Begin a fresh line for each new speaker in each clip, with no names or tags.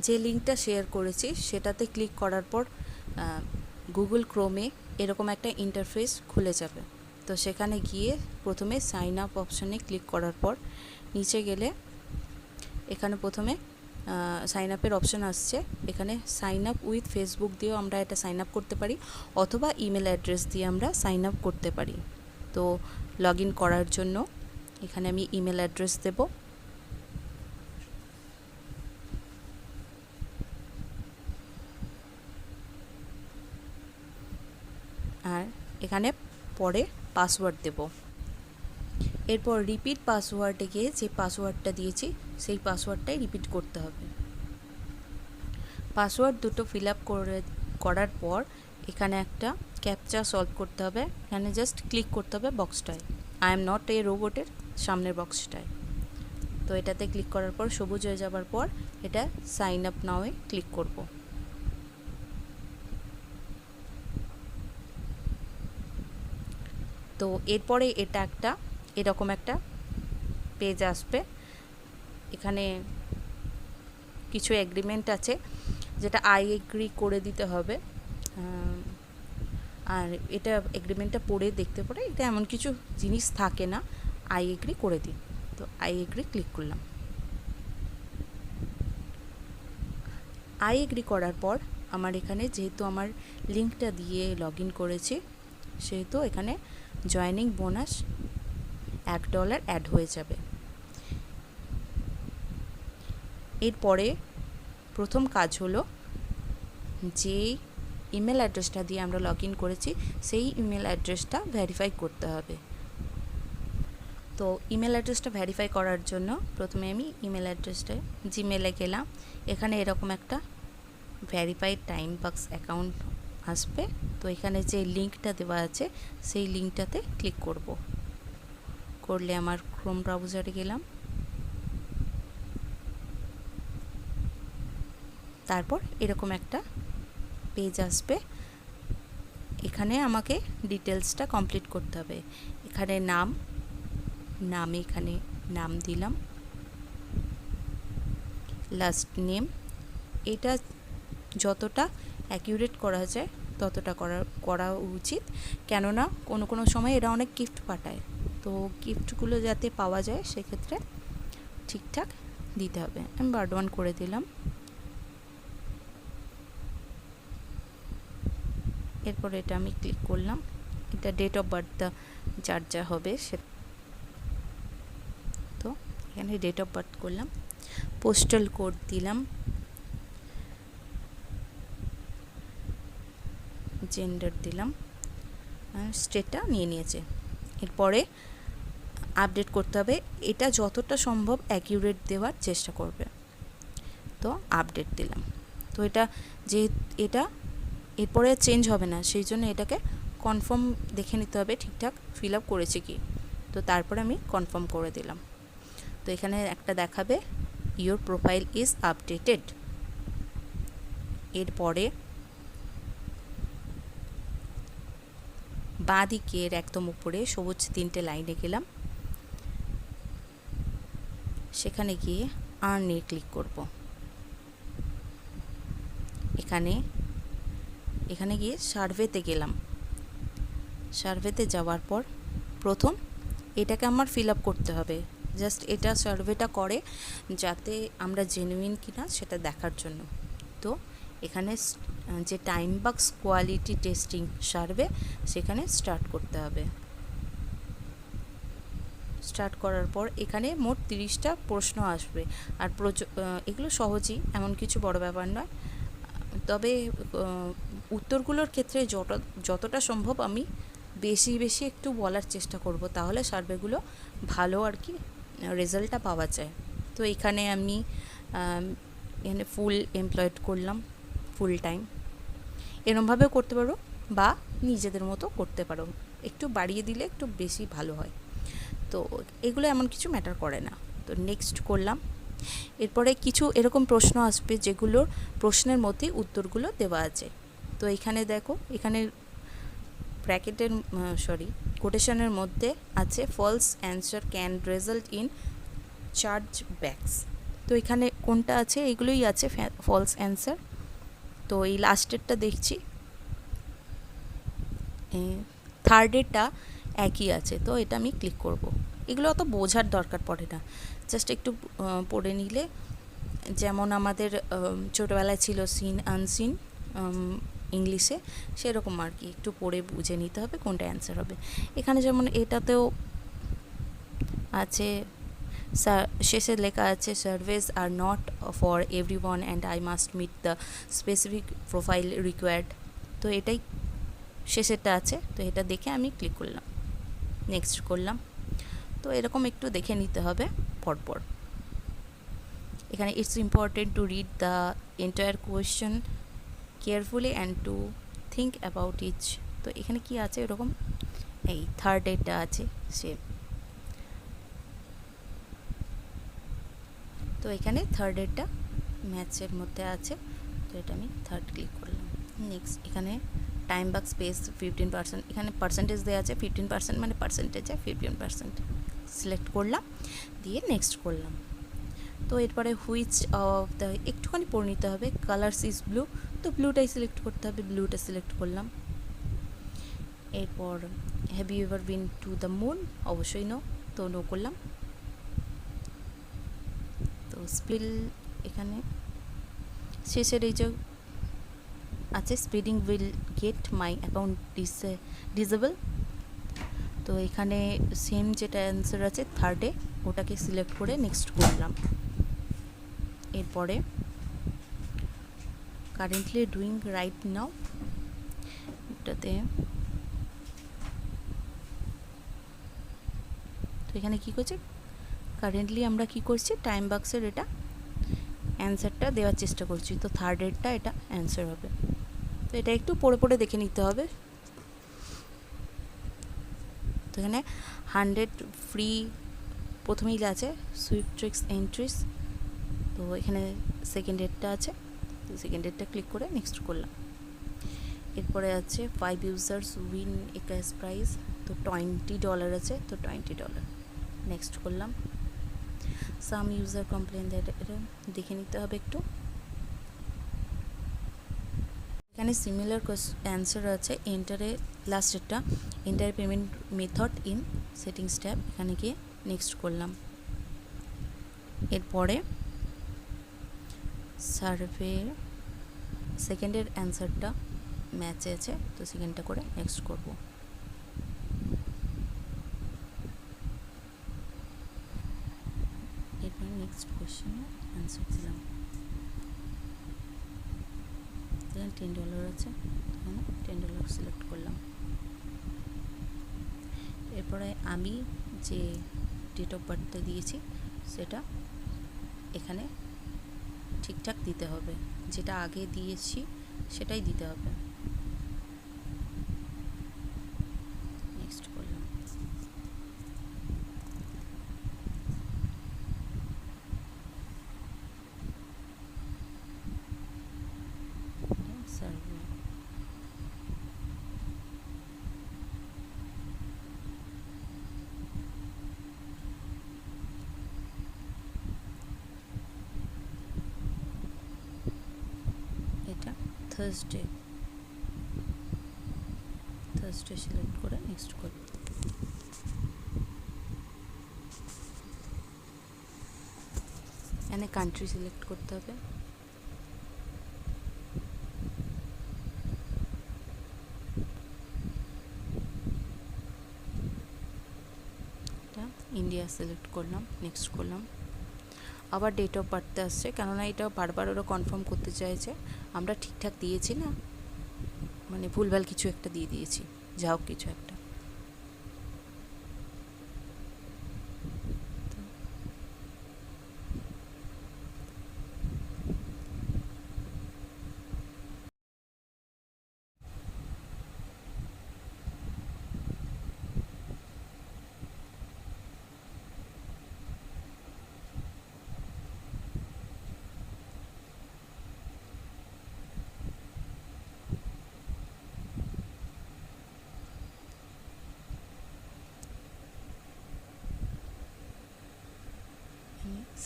যে লিঙ্কটা শেয়ার করেছি সেটাতে ক্লিক করার পর গুগল ক্রোমে এরকম একটা ইন্টারফেস খুলে যাবে। তো সেখানে গিয়ে প্রথমে সাইন আপ অপশানে ক্লিক করার পর নিচে গেলে এখানে প্রথমে সাইন আপের অপশান আসছে। এখানে সাইন আপ উইথ ফেসবুক দিয়েও আমরা এটা সাইন আপ করতে পারি, অথবা ইমেল অ্যাড্রেস দিয়ে আমরা সাইন আপ করতে পারি। তো লগ ইন করার জন্য এখানে আমি ইমেল অ্যাড্রেস দেব। আর এখানে পরে পাসওয়ার্ড দেব। এরপর রিপিট পাসওয়ার্ডে গিয়ে যে পাসওয়ার্ডটা দিয়েছি সেই পাসওয়ার্ডটাই রিপিট করতে হবে। পাসওয়ার্ড দুটো ফিল আপ করার পর এখানে একটা ক্যাপচা সলভ করতে হবে। এখানে জাস্ট ক্লিক করতে হবে বক্সটায়, আই এম নট এ রোবটের সামনের বক্সটায়। তো এটাতে ক্লিক করার পর সবুজ হয়ে যাবার পর এটা সাইন আপ নাওয়ে ক্লিক করব। তো এরপরে এটা একটা এরকম একটা পেজ আসবে। এখানে কিছু এগ্রিমেন্ট আছে যেটা আই এগ্রি করে দিতে হবে। আর এটা এগ্রিমেন্টটা পড়ে দেখতে পারে, এটা এমন কিছু জিনিস থাকে না, আই এগ্রি করে দিই। তো আই এগ্রি ক্লিক করলাম। আই এগ্রি করার পর আমার এখানে যেহেতু আমার লিঙ্কটা দিয়ে লগ ইন করেছি সেহেতু এখানে জয়েনিং বোনাস $1 অ্যাড হয়ে যাবে। এরপরে প্রথম কাজ হলো যে ইমেল অ্যাড্রেসটা দিয়ে আমরা লগ ইন করেছি সেই ইমেল অ্যাড্রেসটা ভেরিফাই করতে হবে। তো ইমেল অ্যাড্রেসটা ভেরিফাই করার জন্য প্রথমে আমি ইমেল অ্যাড্রেসটায় জিমেলে গেলাম। এখানে এরকম একটা ভেরিফাইড টাইম বক্স অ্যাকাউন্ট আসবে। তো এখানে যে লিঙ্কটা দেওয়া আছে সেই লিঙ্কটাতে ক্লিক করলে আমার ক্রোম ব্রাউজারে গেলাম। তারপর এরকম একটা পেজ আসবে। এখানে আমাকে ডিটেলসটা কমপ্লিট করতে হবে। এখানে নামে এখানে নাম দিলাম, লাস্ট নেম। এটা যতটা অ্যাকিউরেট করা যায় ততটা করা উচিত, কেননা কোনো সময় এরা অনেক গিফট পাঠায়। তো গিফটগুলো যাতে পাওয়া যায় সেক্ষেত্রে ঠিকঠাক দিতে হবে। আমি বার1 করে দিলাম। এরপর এটা আমি ক্লিক করলাম। এটা ডেট অফ বার্থটা যার যা হবে সে, তো এখানে ডেট অফ বার্থ করলাম, পোস্টাল কোড দিলাম, জেন্ডার দিলাম, স্টেটটা নিয়ে নিয়েছে। এরপরে আপডেট করতে হবে। এটা যতটা সম্ভব অ্যাকিউরেট দেওয়ার চেষ্টা করবে। তো আপডেট দিলাম। তো এটা এরপরে চেঞ্জ হবে না, সেই জন্য এটাকে কনফার্ম দেখে নিতে হবে ঠিকঠাক ফিল আপ করেছি কি। তো তারপরে আমি কনফার্ম করে দিলাম। তো এখানে একটা দেখাবে ইওর প্রোফাইল ইজ আপডেটেড। এরপরে বাঁ দিকের একদম উপরে সবুজ 3টে লাইনে গেলাম। সেখানে গিয়ে আর্নে ক্লিক করব। এখানে গিয়ে সার্ভেতে গেলাম। সার্ভেতে যাওয়ার পর প্রথম এটাকে আমার ফিল আপ করতে হবে। জাস্ট এটা সার্ভেটা করে যাতে আমরা জেনুইন কিনা সেটা দেখার জন্য। তো এখানে যে time box quality testing survey সেখানে স্টার্ট করতে হবে। স্টার্ট করার পর এখানে মোট 30টা প্রশ্ন আসবে। আর এগুলো সহজই, এমন কিছু বড় ব্যাপার নয়। তবে উত্তরগুলোর ক্ষেত্রে যতটা সম্ভব আমি বেশি একটু বলার চেষ্টা করব, তাহলে সার্ভেগুলো ভালো আর কি রেজাল্টটা পাওয়া যায়। তো এখানে আমি এখানে ফুল এমপ্লয়েড করলাম, ফুল টাইম। এরমভাবেও করতে পারো বা নিজেদের মতো করতে পারো, একটু বাড়িয়ে দিলে একটু বেশি ভালো হয়। তো এগুলো এমন কিছু ম্যাটার করে না। তো নেক্সট করলাম। এরপরে কিছু এরকম প্রশ্ন আসবে যেগুলোর প্রশ্নের মধ্যে উত্তরগুলো দেওয়া আছে। তো এখানে দেখো, এখানে ব্র্যাকেটের কোটেশনের মধ্যে আছে false answer can result in chargebacks. তো এখানে কোনটা আছে, এগুলোই আছে ফলস অ্যান্সার। তো এই লাস্টেরটা দেখছি, থার্ডেরটা একই আছে, তো এটা আমি ক্লিক করব। এগুলো অত বোঝার দরকার পড়ে না, জাস্ট একটু পড়ে নিলে, যেমন আমাদের ছোটোবেলায় ছিল সিন আনসিন ইংলিশে, সেরকম আর কি, একটু পড়ে বুঝে নিতে হবে কোনটা অ্যান্সার হবে। এখানে যেমন এটাতেও আছে, শেষে লেখা আছে service are not for everyone and I must meet the specific profile required. তো এটাই শেষেরটা আছে, তো এটা দেখে আমি ক্লিক করলাম, নেক্সট করলাম। তো এরকম একটু দেখে নিতে হবে পরপর। এখানে it's important to read the entire question carefully and to think about each. তো এখানে কি আছে এরকম, এই থার্ড ডেটটা আছে সেম। তো এখানে থার্ড ডেটটা ম্যাথসের মধ্যে আছে, তো এটা আমি থার্ড ক্লিক করলাম। নেক্সট এখানে টাইম বাক স্পেস 15%, এখানে পার্সেন্টেজ দেওয়া আছে 15%, মানে পার্সেন্টেজে 15% সিলেক্ট করলাম, দিয়ে নেক্সট করলাম। তো এরপরে হুইচ অফ দ্য, একটুখানি পড়ে নিতে হবে, কালার্স ইজ ব্লু, তো ব্লুটাই সিলেক্ট করতে হবে, ব্লুটা সিলেক্ট করলাম। এরপর have you ever been to the moon, অবশ্যই নো, তো নো করলাম। তো স্পিল, এখানে শেষের এই যে আছে speeding will get my account disable, তো এখানে সেম যেটা অ্যান্সার আছে থার্ডে, ওটাকে সিলেক্ট করে নেক্সট করলাম। এরপরে কারেন্টলি ডুইং রাইট নাও, এটাতে তো এখানে কী করছে, কারেন্টলি আমরা কি করছি, টাইম বাক্সের এটা অ্যান্সারটা দেওয়ার চেষ্টা করছি, তো থার্ডেরটা এটা অ্যান্সার হবে। তো এটা একটু পড়ে পড়ে দেখে নিতে হবে। তো এখানে 100 ফ্রি প্রথমেই আছে সুইফট ট্রিক্স এন্ট্রিস, তো এখানে সেকেন্ড ডেটটা আছে, তো সেকেন্ড ডেটটা ক্লিক করে নেক্সট করলাম। এরপরে আছে 5 ইউজার্স উইন এ ক্যাশ প্রাইজ, তো $20 আছে, তো $20 নেক্সট করলাম। সাম ইউজার কমপ্লেন দ্যাট, এটা দেখে নিতে হবে একটু। এখানে সিমিলার অ্যান্সার আছে, এন্টারে লাস্টেরটা enter payment method in settings tab, এখানে গিয়ে নেক্সট করলাম। এরপরে সার্ভে সেকেন্ডের অ্যান্সারটা ম্যাচে আছে, তো সেকেন্ডটা করে নেক্সট করব। এরপরে নেক্সট কোয়েশ্চেনের অ্যান্সার দিলাম, এখানে $10 আছে, এখানে $10 সিলেক্ট করলাম। এরপরে আমি যে ডেট অফ বার্থটা দিয়েছি সেটা এখানে ঠিকঠাক দিতে হবে, যেটা আগে দিয়েছি সেটাই দিতে হবে। নেক্সট করলাম। সার্ভে, এটা থার্সডে সিলেক্ট করে নেক্সট করব। এখানে কান্ট্রি সিলেক্ট করতে হবে, এটা ইন্ডিয়া সিলেক্ট করলাম, নেক্সট করলাম। আবার ডেট অফ বার্থে আসছে, কেননা এটা বারবার ওরা কনফার্ম করতে চাইছে আমরা ঠিকঠাক দিয়েছি না, মানে ভুলভাল কিছু একটা দিয়ে দিয়েছি, যা হোক কিছু একটা।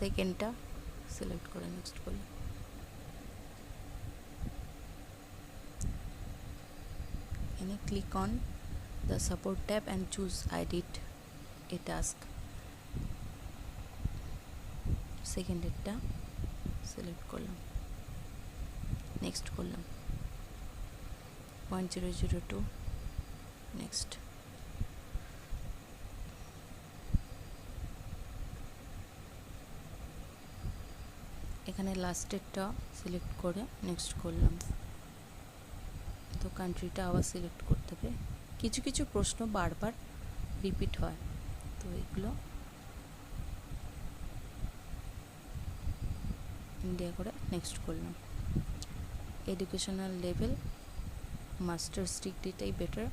সেকেন্ডটা সিলেক্ট করে নেক্সট করলাম। এখানে click on the support tab and choose edit a task. সেকেন্ডেরটা সিলেক্ট করলাম, নেক্সট করলাম। 0.002 নেক্সট। এখানে লাস্টেরটা সিলেক্ট করে নেক্সট করলাম। তো কান্ট্রিটা আবার সিলেক্ট করতে হবে। কিছু কিছু প্রশ্ন বারবার রিপিট হয়, তো এগুলো ইন্ডিয়া করে নেক্সট করলাম। এডুকেশনাল লেভেল মাস্টার্স ডিগ্রিটাই বেটার,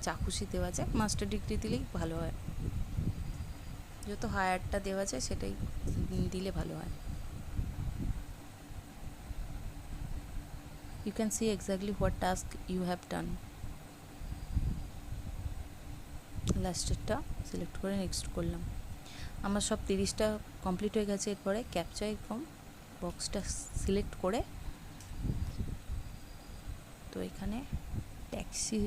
যা খুশি দেওয়া যায়, মাস্টার ডিগ্রি দিলেই ভালো হয়, যত হায়ারটা দেওয়া যায় সেটাই দিলে ভালো হয়। You can see exactly what task you have done. লাস্টেরটা সিলেক্ট করে নেক্সট করলাম। আমার সব 30টা কমপ্লিট হয়ে গেছে। এরপরে ক্যাপচা এরকম বক্সটা সিলেক্ট করে, তো এখানে ট্যাক্সি,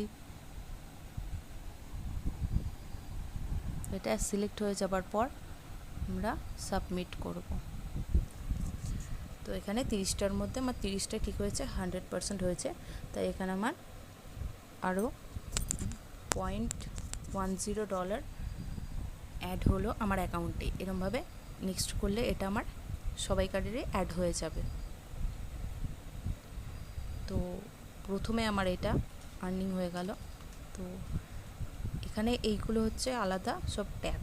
এটা সিলেক্ট হয়ে যাবার পর আমরা সাবমিট করব। তো এখানে 30টার মধ্যে আমার 30টা ঠিক হয়েছে, 100% হয়েছে। তাই এখানে আমার আরও $0.10 অ্যাড হলো আমার অ্যাকাউন্টে। এরমভাবে নেক্সট করলে এটা আমার সবাই কার্ডেরই অ্যাড হয়ে যাবে। তো প্রথমে আমার এটা আর্নিং হয়ে গেল। তো এখানে এইগুলো হচ্ছে আলাদা সব ট্যাব।